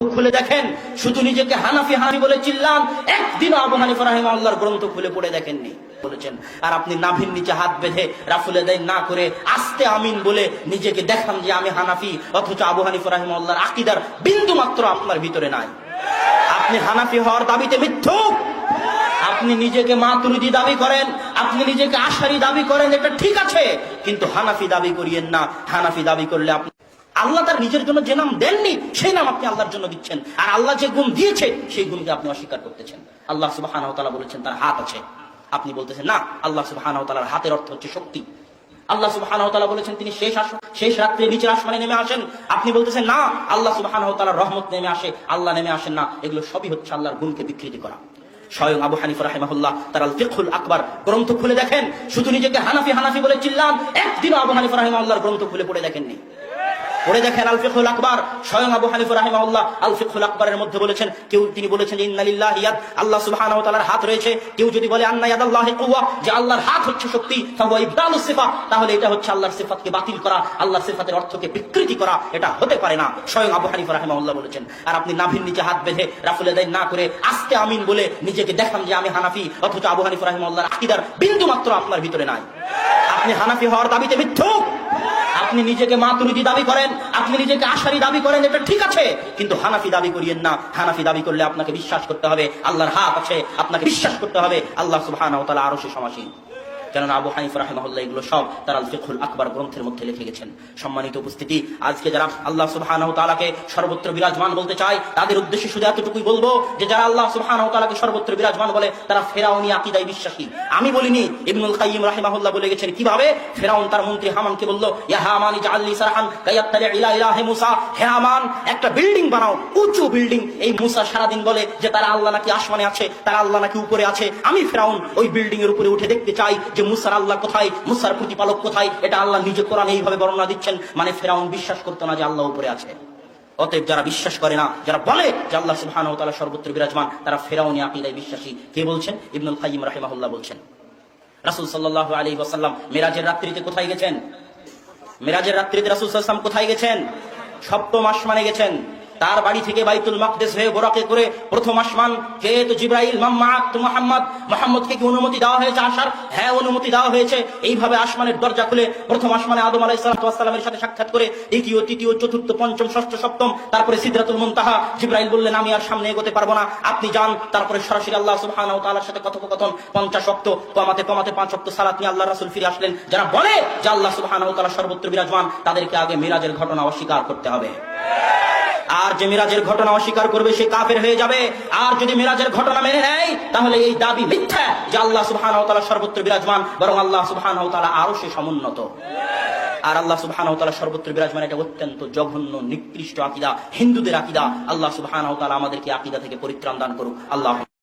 খুলে দেখেন, শুধু নিজেকে হানাফি হানাফি বলে চিল্লান, একদিন আবু হানিফা রাহিমাহুল্লাহর গ্রন্থ খুলে পড়ে দেখেননি বলেছেন। আর আপনি নাভির নিচে হাত বেঁধে রাফুল আদায় না করে আস্তে আমিন বলে নিজেকে দেখান যে আমি হানাফি, অথচ আবু হানিফা রাহিমাহুল্লাহর আকীদার বিন্দু মাত্র আপনার ভিতরে নাই। আপনি হানাফি হওয়ার দাবিতে মিথ্যুক। আপনি নিজেকে মাতুরিদি দাবি করেন, আপনি নিজেকে আশারি দাবি করেন, এটা ঠিক আছে, কিন্তু হানাফি দাবি করিয়েন না। হানাফি দাবি করলে আপনি আল্লাহ তার নিজের জন্য যে নাম দেননি সেই নাম আপনি আল্লাহর জন্য দিচ্ছেন, আর আল্লাহ যে গুণ দিয়েছে সেই গুণকে আপনি অস্বীকার করতেছেন। আল্লাহ সুবহানাহু ওয়া তাআলা বলেছেন তার হাত আছে, আপনি বলতেছেন না আল্লাহ সুবহানাহু ওয়া তাআলার হাতের অর্থ হচ্ছে শক্তি। আল্লাহ সুবহানাহু ওয়া তাআলা বলেছেন তিনি শেষ রাত্রে নিচের আসমানে নেমে আসেন, আপনি বলতেছেন না আল্লাহ সুবহানাহু ওয়া তাআলার রহমত নেমে আসে, আল্লাহ নেমে আসেন না। এগুলো সবই হচ্ছে আল্লাহর গুণকে বিকৃতি করা। স্বয়ং আবু হানিফা রাহিমাহুল্লাহ তার আল ফিকহুল আকবার গ্রন্থ খুলে দেখেন, শুধু নিজেকে হানাফি হানাফি বলে চিল্লান, একদিন আবু হানিফা রাহিমাহুল্লাহর গ্রন্থ খুলে পড়ে দেখেননি। পড়ে দেখেন আল ফিকহুল আকবার, স্বয়ং আবু হানিফা রাহিমাহুল্লাহ আল ফিকহুল আকবরের মধ্যে বলেছেন, তিনি বলেছেন যে ইন্না লিল্লাহি ইয়াদ, আল্লাহ সুবহানাহু ওয়া তাআলার হাত রয়েছে। কেউ যদি বলে আন্না ইয়াদাল্লাহি কুওয়া, যে আল্লাহর হাত হচ্ছে শক্তি, ফাহুয়া ইবতালুস সিফাত, তাহলে এটা হচ্ছে আল্লাহর সিফাতকে বাতিল করা, আল্লাহর সিফাতের অর্থকে বিকৃতি করা। এটা হতে পারে না, স্বয়ং আবু হানিফা রাহিমাহুল্লাহ বলেছেন। আর আপনি নাভির নিচে হাত বেঁধে রাফুল আদায় না করে আস্তে আমিন বলে নিজেকে দেখান যে আমি হানাফি, অথচ আবু হানিফা রাহিমাহুল্লাহর আকীদার বিন্দু মাত্র আপনার ভিতরে নাই। আপনি হানাফি হওয়ার দাবিতে মিথ্যুক। আপনি নিজেকে মাতুরিদি দাবি করেন, আপনি নিজেকে আশারি দাবি করেন, এটা ঠিক আছে, কিন্তু হানাফি দাবি করিয়েন না। হানাফি দাবি করলে আপনাকে বিশ্বাস করতে হবে আল্লাহর হাত আছে, আপনাকে বিশ্বাস করতে হবে আল্লাহ সুবহানাহু ওয়া তাআলা আরশে সমাসীন। কেননা আবু হানিফা রাহিমাহুল্লাহ এগুলো সব তার আল ফিকহুল আকবার গ্রন্থের মধ্যে লিখে গেছেন। সম্মানিত উপস্থিতি, আজকে যারা আল্লাহ সুবহানাহু ওয়া তাআলাকে সর্বত্র বিরাজমান বলতে চায়, তাদের উদ্দেশ্যে শুধু এতটুকুই বলবো যে যারা আল্লাহ সুবহানাহু ওয়া তাআলাকে সর্বত্র বিরাজমান বলে তারা ফেরাউনি আকীদায় বিশ্বাসী। আমি বলিনি, ইবনুল কাইয়্যিম রাহিমাহুল্লাহ বলে গেছেন। কিভাবে? ফেরাউন তার মন্ত্রী হামানকে বলল, ইয়া হামান ইজআল লি সারহান কায়াত্তালি ইলা ইলাহি মুসা, হে হামান একটা বিল্ডিং বানাও, উঁচু বিল্ডিং। এই মুসা সারাদিন বলে যে তারা আল্লাহ নাকি আসমানে আছে, তারা আল্লাহ নাকি উপরে আছে। আমি ফেরাউন ওই বিল্ডিং এর উপরে উঠে দেখতে চাই যে মুসার আল্লাহ কোথায়, মুসার প্রতিপালক কোথায়। এটা আল্লাহ নিজে কোরআনে এইভাবে বর্ণনা দিচ্ছেন। মানে ফেরাউন বিশ্বাস করতো না যে আল্লাহ উপরে আছে। অতএব যারা বিশ্বাস করে না, যারা বলে যে আল্লাহ সুবহানাহু ওয়া তাআলা সর্বত্র বিরাজমান, তারা ফেরাউনি আকীদায় বিশ্বাসী। কে বলছেন? ইবনুল কাইয়্যিম রাহিমাহুল্লাহ বলছেন। রাসূল সাল্লাল্লাহু আলাইহি ওয়াসাল্লাম মিরাজের রাত্রিতে কোথায় গেছেন? মিরাজের রাত্রিতে রাসূল সাল্লাল্লাহু আলাইহি ওয়াসাল্লাম কোথায় গেছেন? সপ্তম আসমানে গেছেন। তার বাড়ি থেকে বাইতুল মাকদিস হয়ে বোরাকে করে প্রথম আসমান। কে? তো জিবরাইল। মাম্মাআত তো মুহাম্মদ। মুহাম্মদকে কি অনুমতি দেওয়া হয়েছে আসার? হ্যাঁ, অনুমতি দেওয়া হয়েছে। এইভাবে আসমানের দরজা খুলে প্রথম আসমানে আদম আলাইহিস সালামের সাথে সাক্ষাৎ করে, দ্বিতীয়, তৃতীয়, চতুর্থ, পঞ্চম, ষষ্ঠ, সপ্তম, তারপরে সিদরাতুল মুনতাহা। জিবরাইল বললেন আমি আর সামনে এগোতে পারবো না, আপনি যান। তারপরে সরাসরি আল্লাহ সুবহানাহু ওয়া তাআলার সাথে কথোপকথন। 50 ওয়াক্ত কমাতে 5 ওয়াক্ত সালাত নিয়ে আল্লাহর রাসূল ফিরে আসলেন। যারা বলে যে আল্লাহ সুবহানাহু ওয়া তাআলা সর্বত্র বিরাজমান, তাদেরকে আগে মিরাজের ঘটনা অস্বীকার করতে হবে। আর যে মিরাজের ঘটনা অস্বীকার করবে সে কাফের হয়ে যাবে। আর যদি মিরাজের ঘটনা মেনে নেয় তাহলে এই দাবি মিথ্যা যে আল্লাহ সুবহানাহু ওয়া তাআলা সর্বত্র বিরাজমান, বরং আল্লাহ সুবহানাহু ওয়া তাআলা আরশে সমুন্নত। আর আল্লাহ সুবহানাহু ওয়া তাআলা সর্বত্র বিরাজমান, এটা অত্যন্ত জঘন্য নিকৃষ্ট আকীদা, হিন্দুদের আকীদা। আল্লাহ সুবহানাহু ওয়া তাআলা আমাদেরকে আকীদা থেকে পরিত্রাণ দান করুক। আল্লাহ